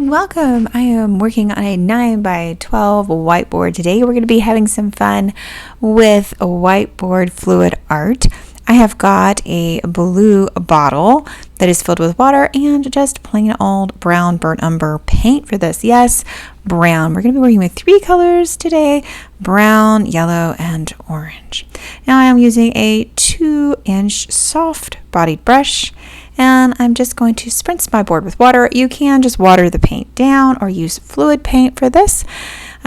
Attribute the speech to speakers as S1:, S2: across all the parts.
S1: and welcome. I am working on a 9 by 12 whiteboard today. We're going to be having some fun with a whiteboard fluid art. I have got a blue bottle that is filled with water and just plain old brown burnt umber paint for this. Yes, brown. We're going to be working with 3 colors today: brown, yellow, and orange. Now I am using a 2-inch soft bodied brush, and I'm just going to spritz my board with water. You can just water the paint down or use fluid paint for this.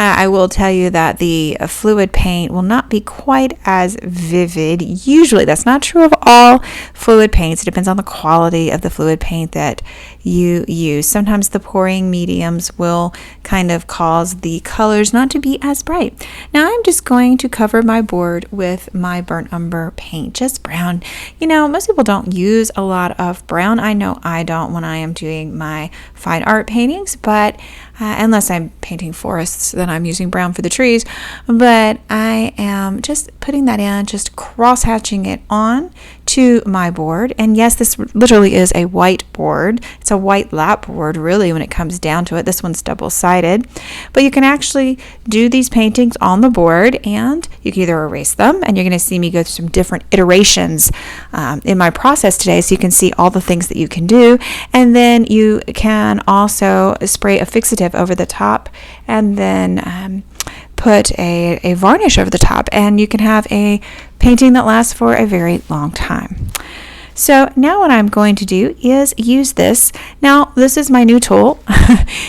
S1: I will tell you that the fluid paint will not be quite as vivid. Usually, that's not true of all fluid paints. It depends on the quality of the fluid paint that you use. Sometimes the pouring mediums will kind of cause the colors not to be as bright. Now I'm just going to cover my board with my burnt umber paint, just brown. You know, most people don't use a lot of brown. I know I don't when I am doing my fine art paintings, but unless I'm painting forests, then I'm using brown for the trees. But I am just putting that in, just cross-hatching it on to my board. And yes, this literally is a whiteboard. It's a white lap board, really, when it comes down to it. This one's double-sided. But you can actually do these paintings on the board, and you can either erase them, and you're going to see me go through some different iterations in my process today, so you can see all the things that you can do. And then you can also spray a fixative over the top, and then put a varnish over the top, and you can have a painting that lasts for a very long time. So now what I'm going to do is use this. Now this is my new tool.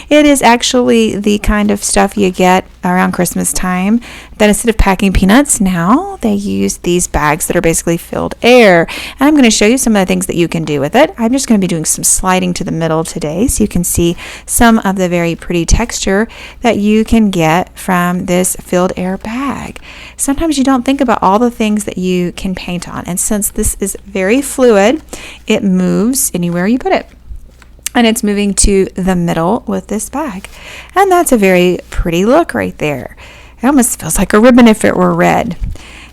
S1: It is actually the kind of stuff you get around Christmas time, that instead of packing peanuts, now they use these bags that are basically filled air. And I'm going to show you some of the things that you can do with it. I'm just going to be doing some sliding to the middle today, so you can see some of the very pretty texture that you can get from this filled air bag. Sometimes you don't think about all the things that you can paint on, and since this is very fluid, it moves anywhere you put it. And it's moving to the middle with this bag. And that's a very pretty look right there. It almost feels like a ribbon if it were red.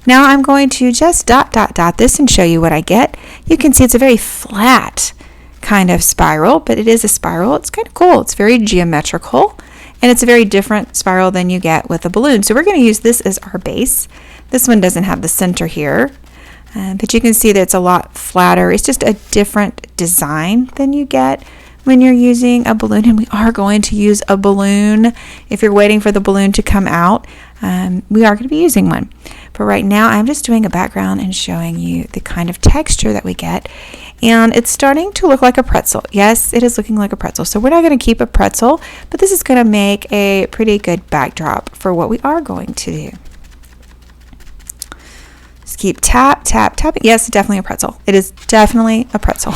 S1: Now I'm going to just dot this and show you what I get. You can see it's a very flat kind of spiral, but it is a spiral. It's kind of cool. It's very geometrical, and it's a very different spiral than you get with a balloon. So we're going to use this as our base. This one doesn't have the center here. But you can see that it's a lot flatter. It's just a different design than you get when you're using a balloon. And we are going to use a balloon. If you're waiting for the balloon to come out, we are going to be using one. But right now, I'm just doing a background and showing you the kind of texture that we get. And it's starting to look like a pretzel. Yes, it is looking like a pretzel. So we're not going to keep a pretzel, but this is going to make a pretty good backdrop for what we are going to do. Just keep tapping. Yes, definitely a pretzel. It is definitely a pretzel.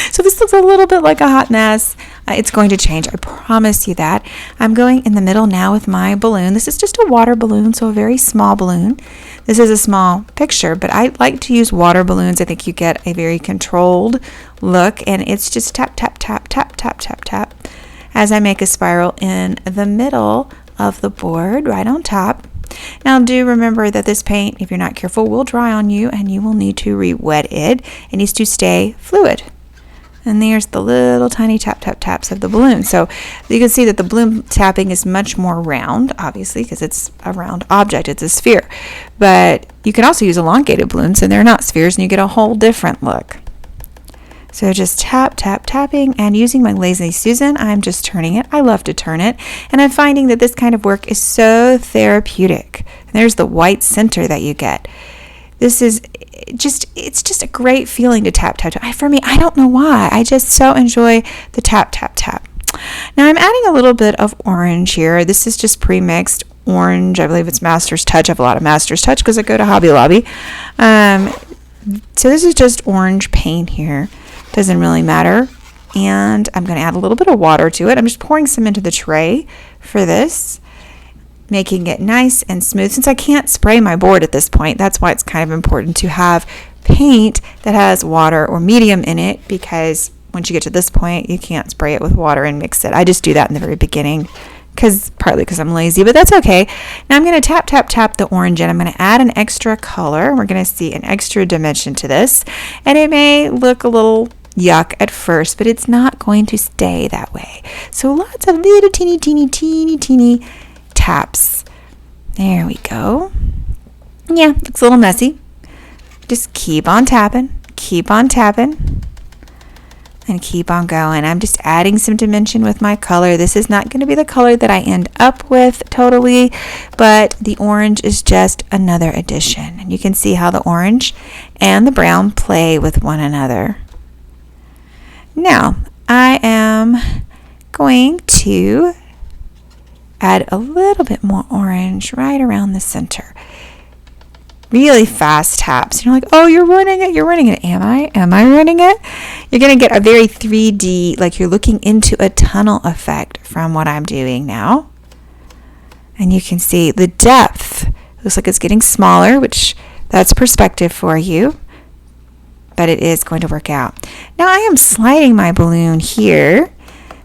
S1: So this looks a little bit like a hot mess. It's going to change. I promise you that. I'm going in the middle now with my balloon. This is just a water balloon, so a very small balloon. This is a small picture, but I like to use water balloons. I think you get a very controlled look, and it's just tap as I make a spiral in the middle of the board, right on top. Now do remember that this paint, if you're not careful, will dry on you, and you will need to re-wet it. It needs to stay fluid. And there's the little tiny taps of the balloon. So you can see that the balloon tapping is much more round, obviously, because it's a round object. It's a sphere. But you can also use elongated balloons, and they're not spheres, and you get a whole different look. So just tapping, and using my Lazy Susan, I'm just turning it. I love to turn it, and I'm finding that this kind of work is so therapeutic. And there's the white center that you get. This is it's just a great feeling to tap. For me, I don't know why. I just so enjoy the tap. Now I'm adding a little bit of orange here. This is just pre-mixed orange. I believe it's Master's Touch. I have a lot of Master's Touch because I go to Hobby Lobby. So this is just orange paint here. Doesn't really matter. And I'm going to add a little bit of water to it. I'm just pouring some into the tray for this, making it nice and smooth. Since I can't spray my board at this point, that's why it's kind of important to have paint that has water or medium in it, because once you get to this point, you can't spray it with water and mix it. I just do that in the very beginning, partly because I'm lazy, but that's okay. Now I'm going to tap the orange in. I'm going to add an extra color. We're going to see an extra dimension to this, and it may look a little yuck at first, but it's not going to stay that way. So lots of little teeny taps. There we go. Yeah, looks a little messy. Just keep on tapping, and keep on going. I'm just adding some dimension with my color. This is not going to be the color that I end up with totally, but the orange is just another addition. And you can see how the orange and the brown play with one another. Now, I am going to add a little bit more orange right around the center. Really fast taps. You're like, oh, you're running it. Am I running it? You're going to get a very 3D, like you're looking into a tunnel effect from what I'm doing now. And you can see the depth. Looks like it's getting smaller, which that's perspective for you. But it is going to work out. Now I am sliding my balloon here.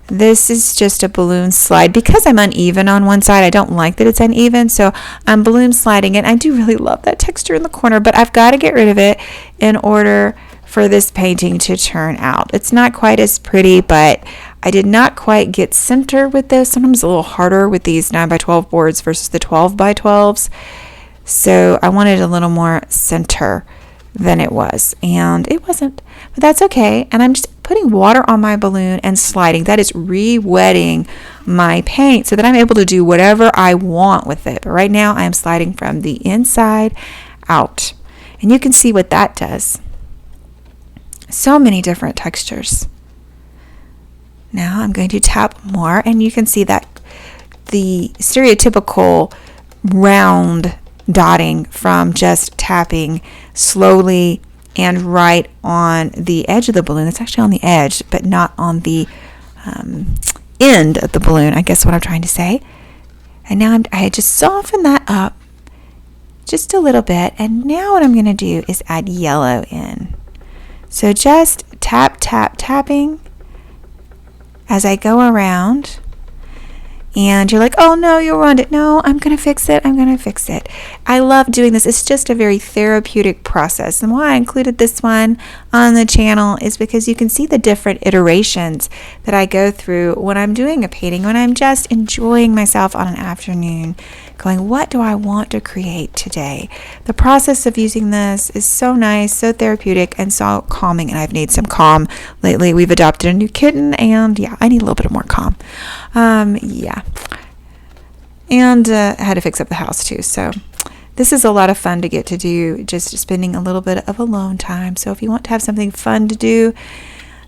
S1: This is just a balloon slide. Because I'm uneven on one side, I don't like that it's uneven, so I'm balloon sliding it. I do really love that texture in the corner, but I've got to get rid of it in order for this painting to turn out. It's not quite as pretty, but I did not quite get center with this. Sometimes it's a little harder with these 9x12 boards versus the 12x12s. So I wanted a little more center than it was, and it wasn't, but that's okay. And I'm just putting water on my balloon and sliding. That is re-wetting my paint so that I'm able to do whatever I want with it. But right now I am sliding from the inside out, and you can see what that does. So many different textures. Now I'm going to tap more, and you can see that the stereotypical round dotting from just tapping slowly and right on the edge of the balloon. It's actually on the edge, but not on the end of the balloon, I guess what I'm trying to say. And now I just soften that up just a little bit. And now what I'm going to do is add yellow in. So just tapping as I go around. And you're like, oh no, you ruined it. No, I'm going to fix it. I love doing this. It's just a very therapeutic process. And why I included this one on the channel is because you can see the different iterations that I go through when I'm doing a painting, when I'm just enjoying myself on an afternoon, going, what do I want to create today? The process of using this is so nice, so therapeutic, and so calming. And I've needed some calm lately. We've adopted a new kitten, and yeah, I need a little bit more calm. And I had to fix up the house too. So this is a lot of fun to get to do, just spending a little bit of alone time. So if you want to have something fun to do,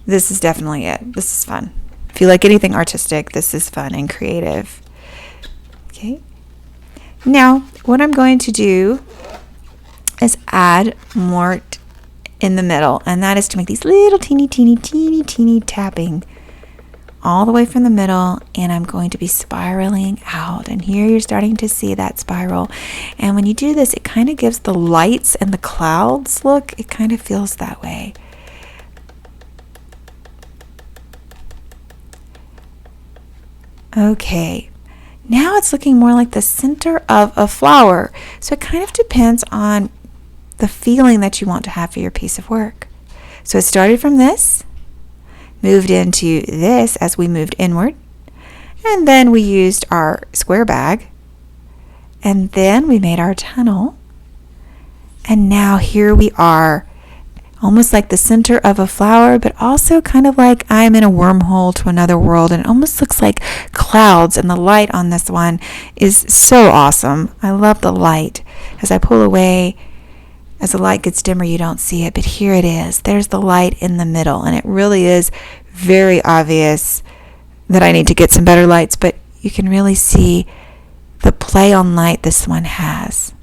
S1: this is definitely it. This is fun. If you like anything artistic, this is fun and creative. Okay. Now, what I'm going to do is add more in the middle, and that is to make these little teeny tapping all the way from the middle, and I'm going to be spiraling out. And here you're starting to see that spiral. And when you do this, it kind of gives the lights and the clouds look. It kind of feels that way. Okay. Now it's looking more like the center of a flower. So it kind of depends on the feeling that you want to have for your piece of work. So it started from this, moved into this as we moved inward, and then we used our square bag, and then we made our tunnel, and now here we are, almost like the center of a flower, but also kind of like I'm in a wormhole to another world, and it almost looks like clouds, and the light on this one is so awesome. I love the light. As I pull away, as the light gets dimmer, you don't see it, but here it is. There's the light in the middle, and it really is very obvious that I need to get some better lights, but you can really see the play on light this one has,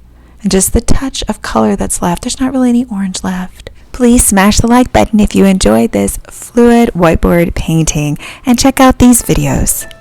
S1: and just the touch of color that's left. There's not really any orange left. Please smash the like button if you enjoyed this fluid whiteboard painting, and check out these videos.